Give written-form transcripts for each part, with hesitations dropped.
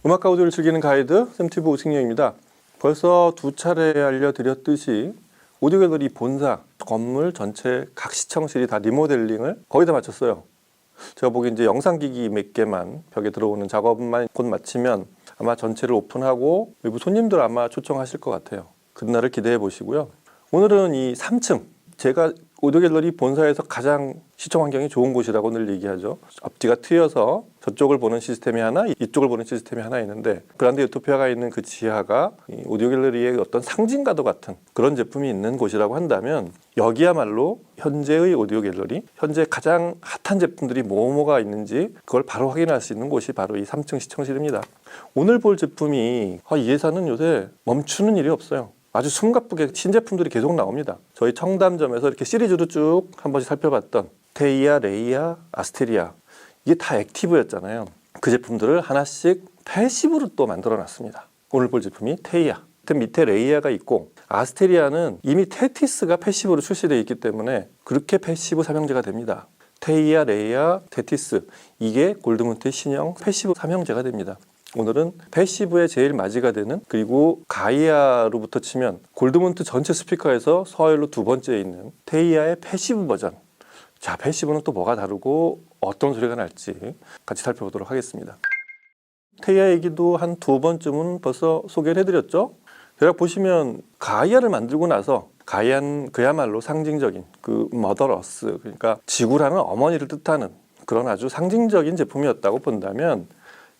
음악과 오디오를 즐기는 가이드 샘튜브 오승영입니다. 벌써 두 차례 알려드렸듯이 오디오 갤러리 본사 건물 전체 각 시청실이 다 리모델링을 거의 다 마쳤어요. 제가 보기엔 이제 영상기기 몇 개만 벽에 들어오는 작업만 곧 마치면 아마 전체를 오픈하고 외부 손님들 아마 초청하실 것 같아요. 그날을 기대해 보시고요. 오늘은 이 3층, 제가 오디오 갤러리 본사에서 가장 시청 환경이 좋은 곳이라고 늘 얘기하죠. 앞뒤가 트여서 저쪽을 보는 시스템이 하나, 이쪽을 보는 시스템이 하나 있는데 그란데 유토피아가 있는 그 지하가 이 오디오 갤러리의 어떤 상징과도 같은 그런 제품이 있는 곳이라고 한다면 여기야말로 현재의 오디오 갤러리, 현재 가장 핫한 제품들이 뭐가 있는지 그걸 바로 확인할 수 있는 곳이 바로 이 3층 시청실입니다. 오늘 볼 제품이 이 회사는 요새 멈추는 일이 없어요. 아주 숨가쁘게 신제품들이 계속 나옵니다. 저희 청담점에서 이렇게 시리즈로 쭉 한 번씩 살펴봤던 테이아, 레이아, 아스테리아, 이게 다 액티브였잖아요. 그 제품들을 하나씩 패시브로 또 만들어 놨습니다. 오늘 볼 제품이 테이아, 밑에 레이아가 있고 아스테리아는 이미 테티스가 패시브로 출시되어 있기 때문에 그렇게 패시브 삼형제가 됩니다. 테이아, 레이아, 테티스, 이게 골드문트의 신형 패시브 삼형제가 됩니다. 오늘은 패시브의 제일 맞이가 되는, 그리고 가이아로부터 치면 골드문트 전체 스피커에서 서열로 두 번째에 있는 테이아의 패시브 버전. 자, 패시브는 또 뭐가 다르고 어떤 소리가 날지 같이 살펴보도록 하겠습니다. 테이아 얘기도 한 두 번쯤은 벌써 소개를 해드렸죠. 대략 보시면 가이아를 만들고 나서 가이아는 그야말로 상징적인 그 머더러스, 그러니까 지구라는 어머니를 뜻하는 그런 아주 상징적인 제품이었다고 본다면,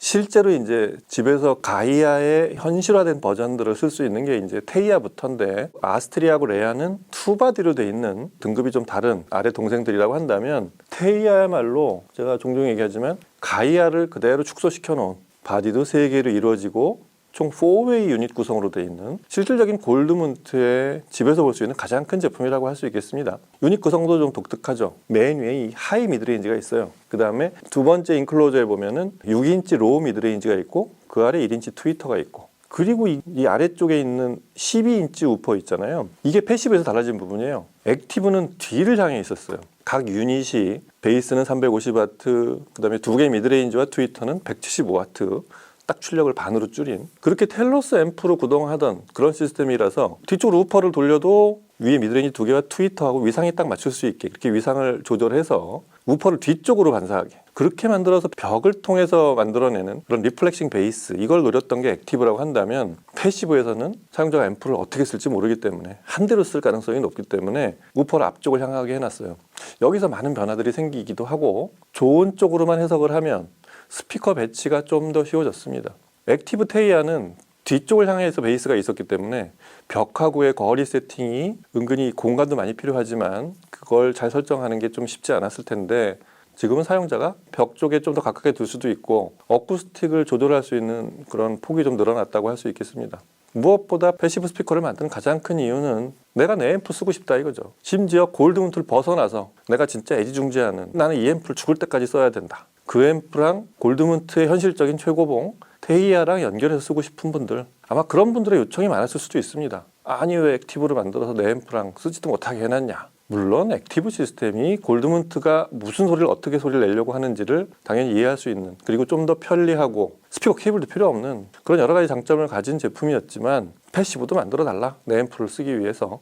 실제로 이제 집에서 가이아의 현실화된 버전들을 쓸 수 있는 게 이제 테이아부터인데, 아스테리아하고 레아는 투바디로 돼 있는 등급이 좀 다른 아래 동생들이라고 한다면, 테이아야말로 제가 종종 얘기하지만 가이아를 그대로 축소시켜 놓은, 바디도 3개로 이루어지고 총 4웨이 유닛 구성으로 되어 있는 실질적인 골드문트의 집에서 볼 수 있는 가장 큰 제품이라고 할 수 있겠습니다. 유닛 구성도 좀 독특하죠. 맨 위에 이 하이 미드레인지가 있어요. 그 다음에 두 번째 인클로저에 보면은 6인치 로우 미드레인지가 있고 그 아래 1인치 트위터가 있고, 그리고 이 아래쪽에 있는 12인치 우퍼 있잖아요. 이게 패시브에서 달라진 부분이에요. 액티브는 뒤를 향해 있었어요. 각 유닛이 베이스는 350W, 그 다음에 두 개의 미드레인지와 트위터는 175W, 딱 출력을 반으로 줄인, 그렇게 텔로스 앰프로 구동하던 그런 시스템이라서 뒤쪽으로 우퍼를 돌려도 위에 미드레인지 두 개와 트위터하고 위상이 딱 맞출 수 있게 그렇게 위상을 조절해서 우퍼를 뒤쪽으로 반사하게 그렇게 만들어서 벽을 통해서 만들어내는 그런 리플렉싱 베이스, 이걸 노렸던 게 액티브라고 한다면, 패시브에서는 사용자가 앰프를 어떻게 쓸지 모르기 때문에 한 대로 쓸 가능성이 높기 때문에 우퍼를 앞쪽을 향하게 해놨어요. 여기서 많은 변화들이 생기기도 하고, 좋은 쪽으로만 해석을 하면 스피커 배치가 좀 더 쉬워졌습니다. 액티브 테이아는 뒤쪽을 향해서 베이스가 있었기 때문에 벽하고의 거리 세팅이 은근히 공간도 많이 필요하지만 그걸 잘 설정하는 게 좀 쉽지 않았을 텐데, 지금은 사용자가 벽 쪽에 좀 더 가깝게 둘 수도 있고 어쿠스틱을 조절할 수 있는 그런 폭이 좀 늘어났다고 할 수 있겠습니다. 무엇보다 패시브 스피커를 만드는 가장 큰 이유는 내가 내 앰프 쓰고 싶다 이거죠. 심지어 골드문트를 벗어나서 내가 진짜 애지중지하는, 나는 이 앰프를 죽을 때까지 써야 된다, 그 앰프랑 골드문트의 현실적인 최고봉 테이아랑 연결해서 쓰고 싶은 분들, 아마 그런 분들의 요청이 많았을 수도 있습니다. 아니 왜 액티브를 만들어서 내 앰프랑 쓰지도 못하게 해놨냐. 물론 액티브 시스템이 골드문트가 무슨 소리를 어떻게 소리를 내려고 하는지를 당연히 이해할 수 있는, 그리고 좀 더 편리하고 스피커 케이블도 필요 없는 그런 여러 가지 장점을 가진 제품이었지만, 패시브도 만들어 달라 내 앰프를 쓰기 위해서,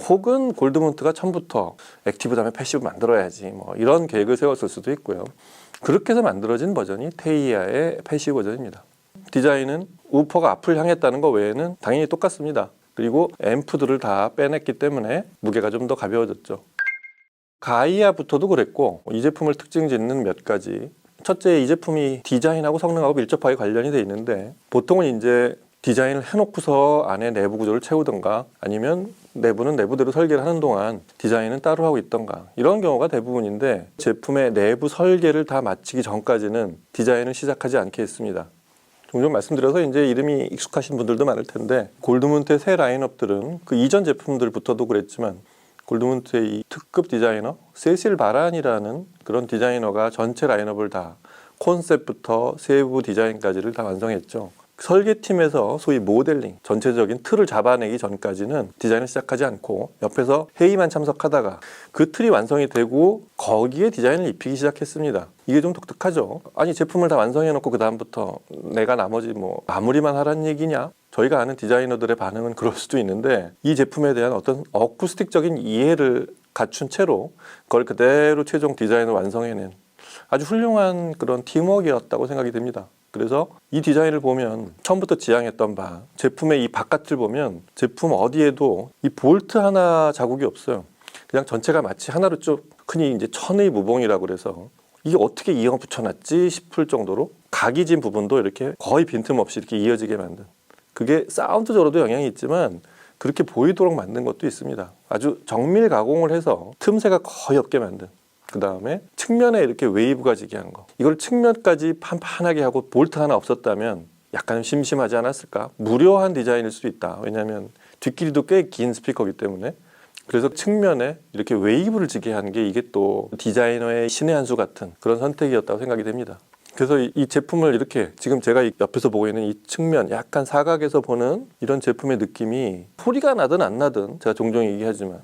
혹은 골드문트가 처음부터 액티브 다음에 패시브 만들어야지 뭐 이런 계획을 세웠을 수도 있고요. 그렇게 해서 만들어진 버전이 테이아의 패시브 버전입니다. 디자인은 우퍼가 앞을 향했다는 것 외에는 당연히 똑같습니다. 그리고 앰프들을 다 빼냈기 때문에 무게가 좀 더 가벼워졌죠. 가이아부터도 그랬고, 이 제품을 특징 짓는 몇 가지. 첫째, 이 제품이 디자인하고 성능하고 밀접하게 관련이 돼 있는데, 보통은 이제 디자인을 해놓고서 안에 내부 구조를 채우던가, 아니면 내부는 내부대로 설계를 하는 동안 디자인은 따로 하고 있던가, 이런 경우가 대부분인데, 제품의 내부 설계를 다 마치기 전까지는 디자인을 시작하지 않게 했습니다. 종종 말씀드려서 이제 이름이 익숙하신 분들도 많을 텐데, 골드문트의 새 라인업들은 그 이전 제품들부터도 그랬지만, 골드문트의 이 특급 디자이너 세실 바란이라는 그런 디자이너가 전체 라인업을 다 콘셉트부터 세부 디자인까지를 다 완성했죠. 설계팀에서 소위 모델링, 전체적인 틀을 잡아내기 전까지는 디자인을 시작하지 않고 옆에서 회의만 참석하다가 그 틀이 완성이 되고 거기에 디자인을 입히기 시작했습니다. 이게 좀 독특하죠. 아니 제품을 다 완성해놓고 그 다음부터 내가 나머지 뭐 마무리만 하라는 얘기냐? 저희가 아는 디자이너들의 반응은 그럴 수도 있는데 이 제품에 대한 어떤 어쿠스틱적인 이해를 갖춘 채로 그걸 그대로 최종 디자인을 완성해낸 아주 훌륭한 그런 팀워크였다고 생각이 됩니다. 그래서 이 디자인을 보면 처음부터 지향했던 바 제품의 이 바깥을 보면 제품 어디에도 이 볼트 하나 자국이 없어요. 그냥 전체가 마치 하나로 쭉 흔히 이제 천의 무봉이라고 그래서 이게 어떻게 이어 붙여놨지 싶을 정도로 각이 진 부분도 이렇게 거의 빈틈없이 이렇게 이어지게 만든, 그게 사운드적으로도 영향이 있지만 그렇게 보이도록 만든 것도 있습니다. 아주 정밀 가공을 해서 틈새가 거의 없게 만든, 그 다음에 측면에 이렇게 웨이브가 지게 한 거, 이걸 측면까지 판판하게 하고 볼트 하나 없었다면 약간 심심하지 않았을까? 무료한 디자인일 수도 있다. 왜냐하면 뒷길이도 꽤 긴 스피커이기 때문에. 그래서 측면에 이렇게 웨이브를 지게 한 게 이게 또 디자이너의 신의 한 수 같은 그런 선택이었다고 생각이 됩니다. 그래서 이 제품을 이렇게 지금 제가 옆에서 보고 있는 이 측면 약간 사각에서 보는 이런 제품의 느낌이 소리가 나든 안 나든 제가 종종 얘기하지만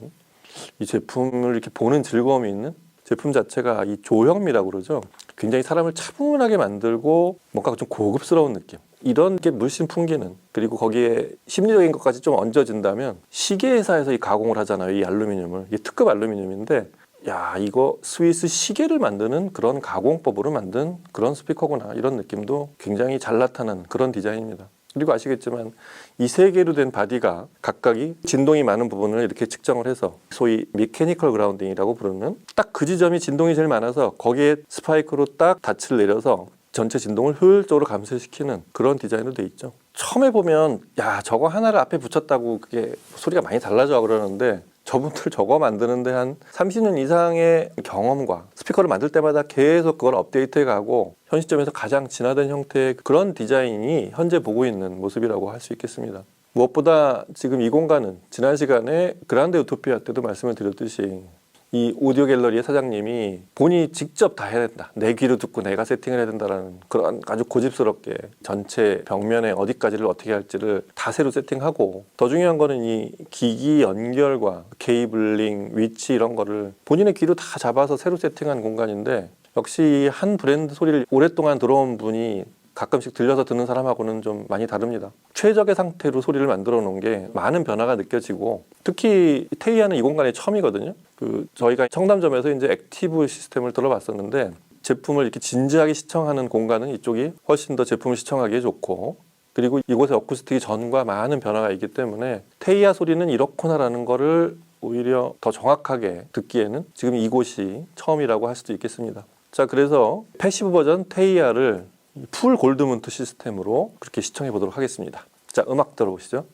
이 제품을 이렇게 보는 즐거움이 있는 제품 자체가 이 조형미라고 그러죠. 굉장히 사람을 차분하게 만들고 뭔가 좀 고급스러운 느낌, 이런 게 물씬 풍기는, 그리고 거기에 심리적인 것까지 좀 얹어진다면 시계 회사에서 이 가공을 하잖아요. 이 알루미늄을. 이게 특급 알루미늄인데 야, 이거 스위스 시계를 만드는 그런 가공법으로 만든 그런 스피커구나, 이런 느낌도 굉장히 잘 나타나는 그런 디자인입니다. 그리고 아시겠지만 이 세 개로 된 바디가 각각이 진동이 많은 부분을 이렇게 측정을 해서 소위 미케니컬 그라운딩이라고 부르는 딱 그 지점이 진동이 제일 많아서 거기에 스파이크로 딱 닻을 내려서 전체 진동을 효율적으로 감소시키는 그런 디자인으로 돼 있죠. 처음에 보면 야, 저거 하나를 앞에 붙였다고 그게 소리가 많이 달라져 그러는데 저분들 저거 만드는데 한 30년 이상의 경험과 스피커를 만들 때마다 계속 그걸 업데이트해 가고 현 시점에서 가장 진화된 형태의 그런 디자인이 현재 보고 있는 모습이라고 할 수 있겠습니다. 무엇보다 지금 이 공간은 지난 시간에 그란데 우토피아 때도 말씀을 드렸듯이 이 오디오 갤러리의 사장님이 본인이 직접 다 해야 된다, 내 귀로 듣고 내가 세팅을 해야 된다라는 그런 아주 고집스럽게 전체 벽면에 어디까지를 어떻게 할지를 다 새로 세팅하고, 더 중요한 거는 이 기기 연결과 케이블링, 위치 이런 거를 본인의 귀로 다 잡아서 새로 세팅한 공간인데, 역시 한 브랜드 소리를 오랫동안 들어온 분이 가끔씩 들려서 듣는 사람하고는 좀 많이 다릅니다. 최적의 상태로 소리를 만들어 놓은 게 많은 변화가 느껴지고, 특히 테이아는 이 공간이 처음이거든요. 저희가 청담점에서 이제 액티브 시스템을 들어봤었는데 제품을 이렇게 진지하게 시청하는 공간은 이쪽이 훨씬 더 제품을 시청하기에 좋고, 그리고 이곳에 어쿠스틱이 전과 많은 변화가 있기 때문에 테이아 소리는 이렇구나라는 거를 오히려 더 정확하게 듣기에는 지금 이곳이 처음이라고 할 수도 있겠습니다. 자, 그래서 패시브 버전 테이아를 풀 골드문트 시스템으로 그렇게 시청해 보도록 하겠습니다. 자, 음악 들어보시죠.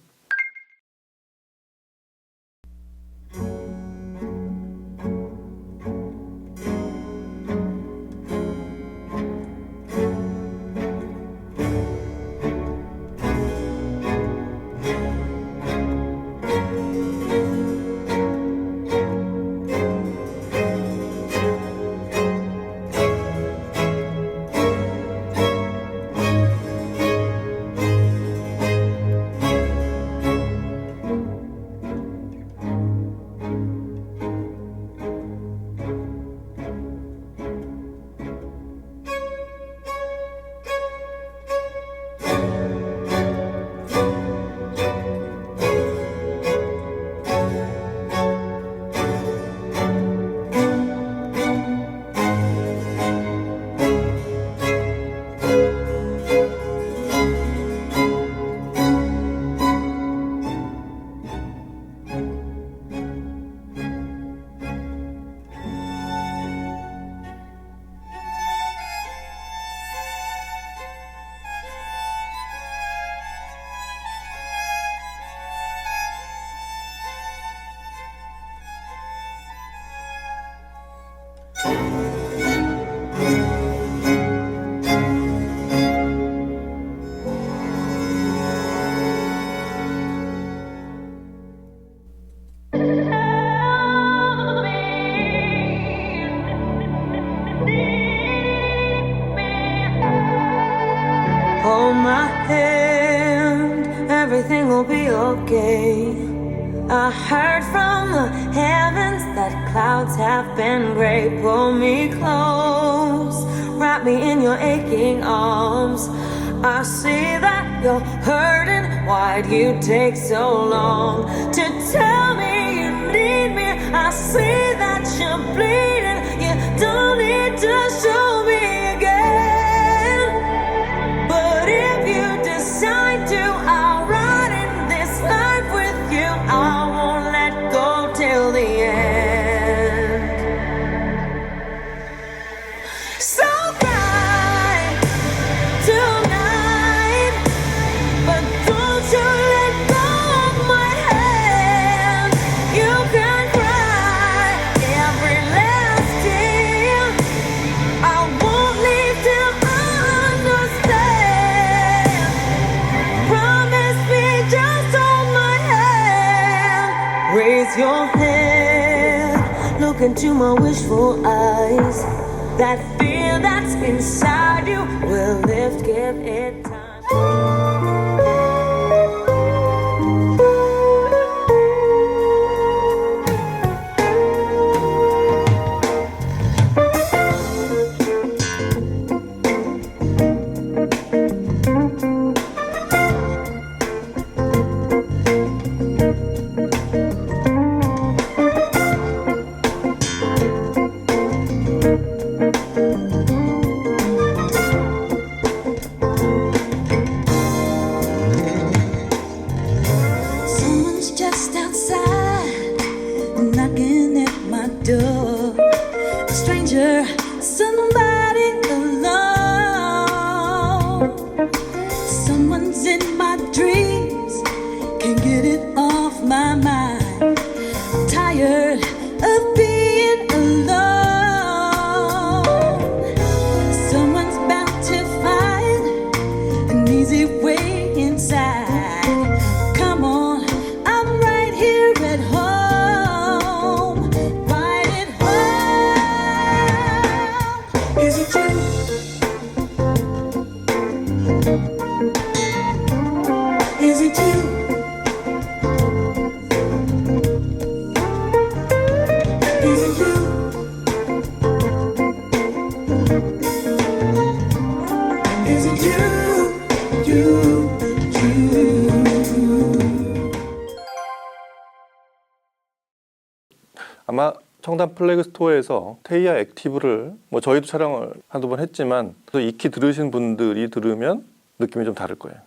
Hold my head. okay. I heard from the heavens that clouds have been gray. Pull me close, wrap me in your aching arms. I see that you're hurting. Why'd you take so long to tell me you need me? I see that you're bleeding. You don't need to show me again. But if you decide to, I'll ride in this life with you. I won't let go till the end. So cry tonight, but don't you let go of my hand. You can cry every last tear. I won't leave till I understand. Promise me, just hold my hand. Raise your head, look into my wishful eyes. That fear that's inside you will lift, give it time. Someone's just outside, knocking at my door. A stranger, somebody alone. Someone's in my dreams, can't get it off my mind. I'm tired of being alone. Someone's bound to find an easy way inside. Come on, I'm right here at home, right at home. Is it you? Is it you? Is it you? Is it you? You. 아마 청담 플래그 스토어에서 테이아 액티브를 저희도 촬영을 한두 번 했지만 익히 들으신 분들이 들으면 느낌이 좀 다를 거예요.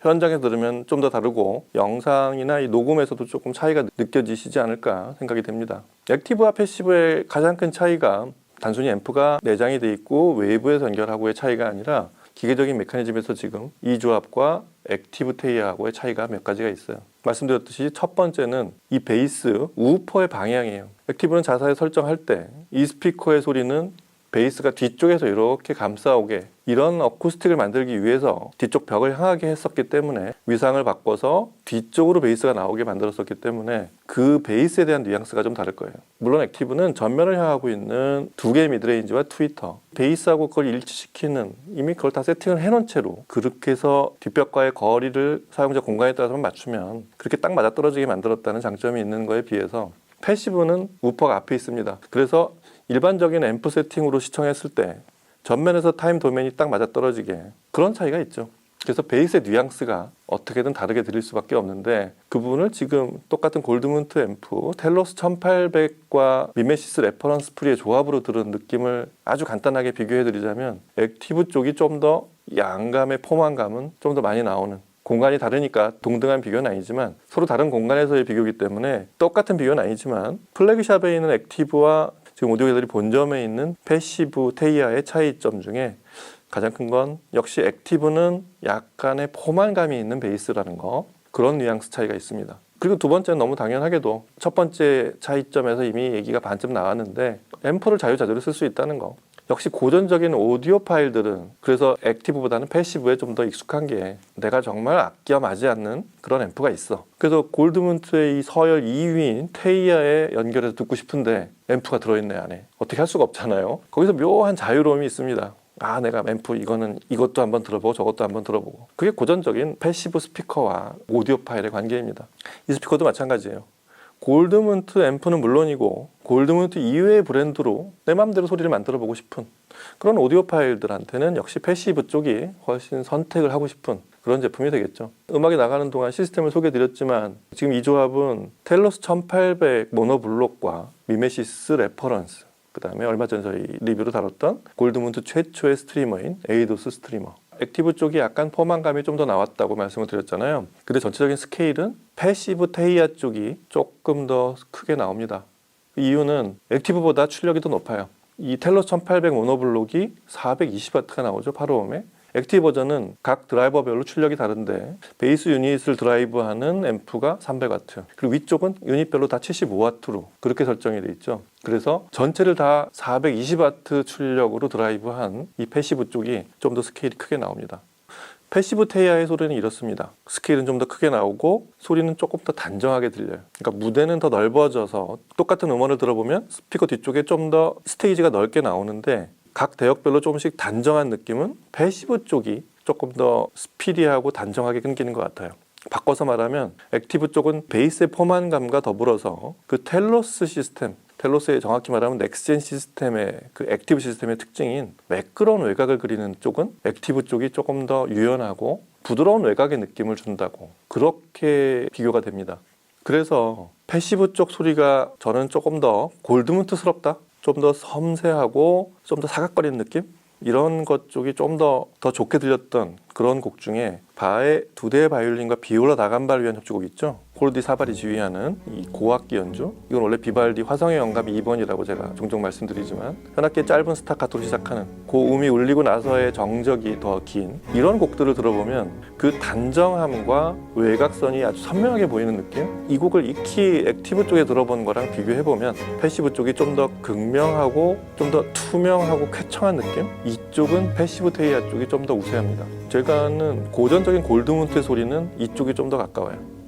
현장에서 들으면 좀 더 다르고 영상이나 이 녹음에서도 조금 차이가 느껴지시지 않을까 생각이 됩니다. 액티브와 패시브의 가장 큰 차이가 단순히 앰프가 내장이 돼 있고 외부에서 연결하고의 차이가 아니라 기계적인 메커니즘에서 지금 이 조합과 액티브 테이아하고의 차이가 몇 가지가 있어요. 말씀드렸듯이 첫 번째는 이 베이스 우퍼의 방향이에요. 액티브는 자사에 설정할 때 이 스피커의 소리는 베이스가 뒤쪽에서 이렇게 감싸오게, 이런 어쿠스틱을 만들기 위해서 뒤쪽 벽을 향하게 했었기 때문에 위상을 바꿔서 뒤쪽으로 베이스가 나오게 만들었었기 때문에 그 베이스에 대한 뉘앙스가 좀 다를 거예요. 물론 액티브는 전면을 향하고 있는 두 개의 미드레인지와 트위터, 베이스하고 그걸 일치시키는, 이미 그걸 다 세팅을 해놓은 채로 그렇게 해서 뒷벽과의 거리를 사용자 공간에 따라서 맞추면 그렇게 딱 맞아떨어지게 만들었다는 장점이 있는 거에 비해서 패시브는 우퍼가 앞에 있습니다. 그래서 일반적인 앰프 세팅으로 시청했을 때 전면에서 타임 도면이 딱 맞아떨어지게, 그런 차이가 있죠. 그래서 베이스의 뉘앙스가 어떻게든 다르게 들릴 수밖에 없는데, 그 부분을 지금 똑같은 골드문트 앰프 텔로스 1800과 미메시스 레퍼런스 프리의 조합으로 들은 느낌을 아주 간단하게 비교해 드리자면, 액티브 쪽이 좀 더 양감의 포만감은 좀 더 많이 나오는, 공간이 다르니까 동등한 비교는 아니지만 서로 다른 공간에서의 비교이기 때문에 똑같은 비교는 아니지만, 플래그샵에 있는 액티브와 지금 오디오 갤러리 본점에 있는 패시브 테이아의 차이점 중에 가장 큰 건 역시 액티브는 약간의 포만감이 있는 베이스라는 거, 그런 뉘앙스 차이가 있습니다. 그리고 두 번째는 너무 당연하게도 첫 번째 차이점에서 이미 얘기가 반쯤 나왔는데, 앰프를 자유자재로 쓸 수 있다는 거. 역시 고전적인 오디오 파일들은 그래서 액티브보다는 패시브에 좀 더 익숙한 게, 내가 정말 아껴 마지 않는 그런 앰프가 있어. 그래서 골드문트의 이 서열 2위인 테이아에 연결해서 듣고 싶은데 앰프가 들어있네 안에. 어떻게 할 수가 없잖아요. 거기서 묘한 자유로움이 있습니다. 아, 내가 앰프 이것도 한번 들어보고 저것도 한번 들어보고. 그게 고전적인 패시브 스피커와 오디오 파일의 관계입니다. 이 스피커도 마찬가지예요. 골드문트 앰프는 물론이고 골드문트 이외의 브랜드로 내 맘대로 소리를 만들어보고 싶은 그런 오디오 파일들한테는 역시 패시브 쪽이 훨씬 선택을 하고 싶은 그런 제품이 되겠죠. 음악이 나가는 동안 시스템을 소개해드렸지만 지금 이 조합은 텔로스 1800 모노블록과 미메시스 레퍼런스, 그 다음에 얼마 전 저희 리뷰로 다뤘던 골드문트 최초의 스트리머인 에이도스 스트리머, 액티브 쪽이 약간 포만감이 좀 더 나왔다고 말씀을 드렸잖아요. 근데 전체적인 스케일은 패시브 테이아 쪽이 조금 더 크게 나옵니다. 이유는 액티브보다 출력이 더 높아요. 이 텔로스 1800 모노블록이 420W가 나오죠. 8호음에. 액티브 버전은 각 드라이버별로 출력이 다른데 베이스 유닛을 드라이브하는 앰프가 300W, 그리고 위쪽은 유닛별로 다 75W로 그렇게 설정이 돼 있죠. 그래서 전체를 다 420W 출력으로 드라이브한 이 패시브 쪽이 좀 더 스케일이 크게 나옵니다. 패시브 테이아의 소리는 이렇습니다. 스케일은 좀 더 크게 나오고 소리는 조금 더 단정하게 들려요. 그러니까 무대는 더 넓어져서 똑같은 음원을 들어보면 스피커 뒤쪽에 좀 더 스테이지가 넓게 나오는데 각 대역별로 조금씩 단정한 느낌은 패시브 쪽이 조금 더 스피디하고 단정하게 끊기는 것 같아요. 바꿔서 말하면 액티브 쪽은 베이스의 포만감과 더불어서 그 텔로스 시스템, 텔로스의 정확히 말하면 넥스젠 시스템의 그 액티브 시스템의 특징인 매끄러운 외곽을 그리는 쪽은 액티브 쪽이 조금 더 유연하고 부드러운 외곽의 느낌을 준다고 그렇게 비교가 됩니다. 그래서 패시브 쪽 소리가 저는 조금 더 골드문트스럽다, 좀 더 섬세하고 좀 더 사각거리는 느낌? 이런 것 쪽이 좀 더 좋게 들렸던 그런 곡 중에 바의 2대의 바이올린과 비올라 다간바를 위한 협주곡 있죠. 홀디 사발이 지휘하는 이 고악기 연주, 이건 원래 비발디 화성의 영감 2번이라고 제가 종종 말씀드리지만 현악기의 짧은 스타카토로 시작하는 고음이 울리고 나서의 정적이 더 긴 이런 곡들을 들어보면 그 단정함과 외곽선이 아주 선명하게 보이는 느낌, 이 곡을 익히 액티브 쪽에 들어본 거랑 비교해보면 패시브 쪽이 좀 더 극명하고 좀 더 투명하고 쾌청한 느낌, 이쪽은 패시브 테이아 쪽이 좀 더 우세합니다. 제가 아는 고전적인 골드문트의 소리는 이쪽이 좀 더 가까워요.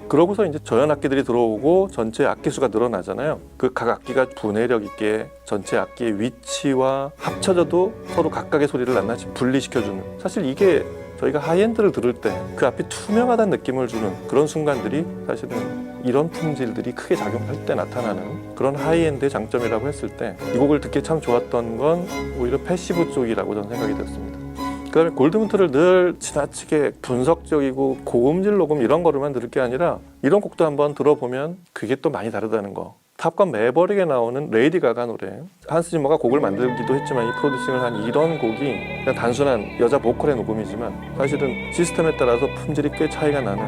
그러고서 이제 저연 악기들이 들어오고 전체 악기 수가 늘어나잖아요. 그 각 악기가 분해력 있게 전체 악기의 위치와 합쳐져도 서로 각각의 소리를 낱낱이 분리시켜주는, 사실 이게 저희가 하이엔드를 들을 때 그 앞이 투명하다는 느낌을 주는 그런 순간들이 사실은 이런 품질들이 크게 작용할 때 나타나는 그런 하이엔드의 장점이라고 했을 때 이 곡을 듣기 참 좋았던 건 오히려 패시브 쪽이라고 저는 생각이 들었습니다. 그 다음에 골드문트를 늘 지나치게 분석적이고 고음질 녹음 이런 거로만 들을 게 아니라 이런 곡도 한번 들어보면 그게 또 많이 다르다는 거. 탑건 매버릭에 나오는 레이디 가가 노래, 한스 지머가 곡을 만들기도 했지만 이 프로듀싱을 한 이런 곡이 그냥 단순한 여자 보컬의 녹음이지만 사실은 시스템에 따라서 품질이 꽤 차이가 나는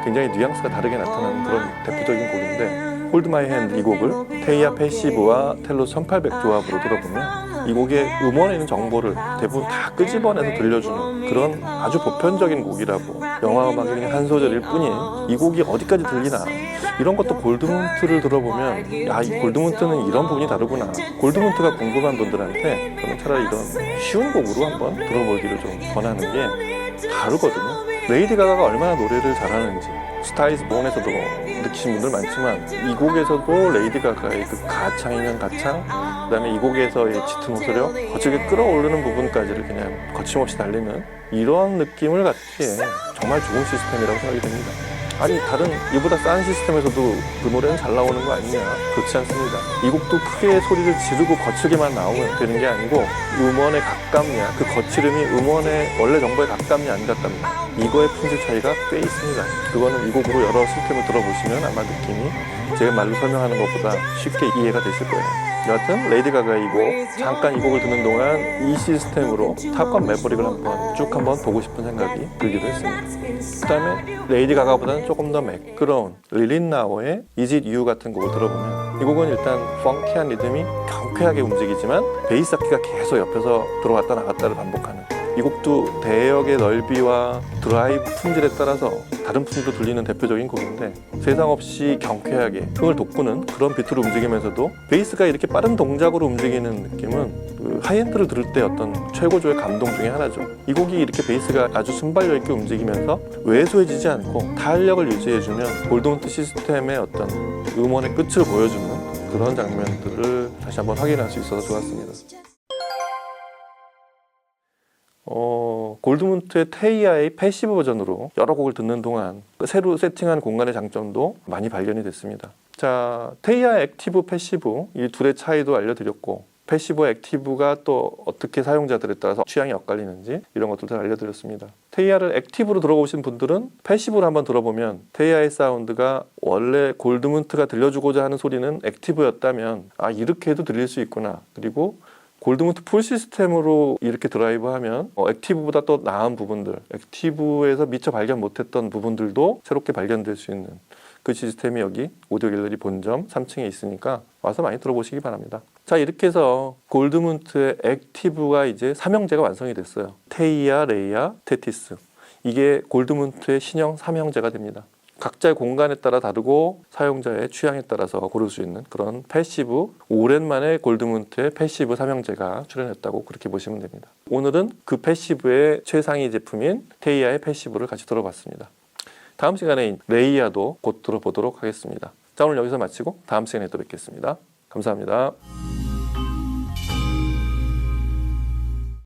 굉장히 뉘앙스가 다르게 나타나는 그런 대표적인 곡인데, 홀드 마이 핸드 이 곡을 테이아 패시브와 텔로스 1800 조합으로 들어보면 이 곡의 음원에 있는 정보를 대부분 다 끄집어내서 들려주는 그런 아주 보편적인 곡이라고, 영화 음악이 그냥 한 소절일 뿐인 이 곡이 어디까지 들리나, 이런 것도 골드문트를 들어보면 야, 이 골드문트는 이런 부분이 다르구나, 골드문트가 궁금한 분들한테 저는 차라리 이런 쉬운 곡으로 한번 들어보기를 좀 권하는 게 다르거든요. 레이디 가가가 얼마나 노래를 잘하는지 스타이즈 본에서도 느끼신 분들 많지만 이 곡에서도 레이디 가가의 그 가창이면 가창, 그 다음에 이 곡에서의 짙은 호소력, 거칠게 끌어오르는 부분까지를 그냥 거침없이 달리는 이런 느낌을 갖기에 정말 좋은 시스템이라고 생각이 됩니다. 아니, 다른 이보다 싼 시스템에서도 그 노래는 잘 나오는 거 아니냐? 그렇지 않습니다. 이 곡도 크게 소리를 지르고 거칠게만 나오면 되는 게 아니고 음원에 가깝냐, 그 거칠음이 음원의 원래 정보에 가깝냐 안 가깝냐, 이거의 품질 차이가 꽤 있습니다. 그거는 이 곡으로 여러 시스템을 들어보시면 아마 느낌이 제가 말로 설명하는 것보다 쉽게 이해가 되실 거예요. 여하튼 레이디 가가 이 곡, 잠깐 이 곡을 듣는 동안 이 시스템으로 탑건 매버릭을 한번 보고 싶은 생각이 들기도 했습니다. 그 다음에 레이디 가가보다는 조금 더 매끄러운 릴린 나워의 Is It You 같은 곡을 들어보면 이 곡은 일단 펑키한 리듬이 경쾌하게 움직이지만 베이스 악기가 계속 옆에서 들어왔다 나갔다를 반복하는, 이 곡도 대역의 넓이와 드라이브 품질에 따라서 다른 품질로 들리는 대표적인 곡인데 세상 없이 경쾌하게 흥을 돋구는 그런 비트로 움직이면서도 베이스가 이렇게 빠른 동작으로 움직이는 느낌은 그 하이엔드를 들을 때 어떤 최고조의 감동 중에 하나죠. 이 곡이 이렇게 베이스가 아주 순발력 있게 움직이면서 왜소해지지 않고 탄력을 유지해주면 골드문트 시스템의 어떤 음원의 끝을 보여주는 그런 장면들을 다시 한번 확인할 수 있어서 좋았습니다. 골드문트의 테이아의 패시브 버전으로 여러 곡을 듣는 동안 새로 세팅한 공간의 장점도 많이 발견이 됐습니다. 자, 테이아 액티브, 패시브 이 둘의 차이도 알려드렸고, 패시브와 액티브가 또 어떻게 사용자들에 따라서 취향이 엇갈리는지 이런 것들도 알려드렸습니다. 테이아를 액티브로 들어보신 분들은 패시브로 한번 들어보면 테이아의 사운드가 원래 골드문트가 들려주고자 하는 소리는 액티브였다면 이렇게 해도 들릴 수 있구나. 그리고 골드문트 풀 시스템으로 이렇게 드라이브하면 액티브보다 또 나은 부분들, 액티브에서 미처 발견 못했던 부분들도 새롭게 발견될 수 있는 그 시스템이 여기 오디오 갤러리 본점 3층에 있으니까 와서 많이 들어보시기 바랍니다. 자, 이렇게 해서 골드문트의 액티브가 이제 삼형제가 완성이 됐어요. 테이아, 레이아, 테티스. 이게 골드문트의 신형 삼형제가 됩니다. 각자의 공간에 따라 다르고 사용자의 취향에 따라서 고를 수 있는 그런 패시브, 오랜만에 골드문트의 패시브 삼형제가 출연했다고 그렇게 보시면 됩니다. 오늘은 그 패시브의 최상위 제품인 테이아의 패시브를 같이 들어봤습니다. 다음 시간에 레이아도 곧 들어보도록 하겠습니다. 자, 오늘 여기서 마치고 다음 시간에 또 뵙겠습니다. 감사합니다.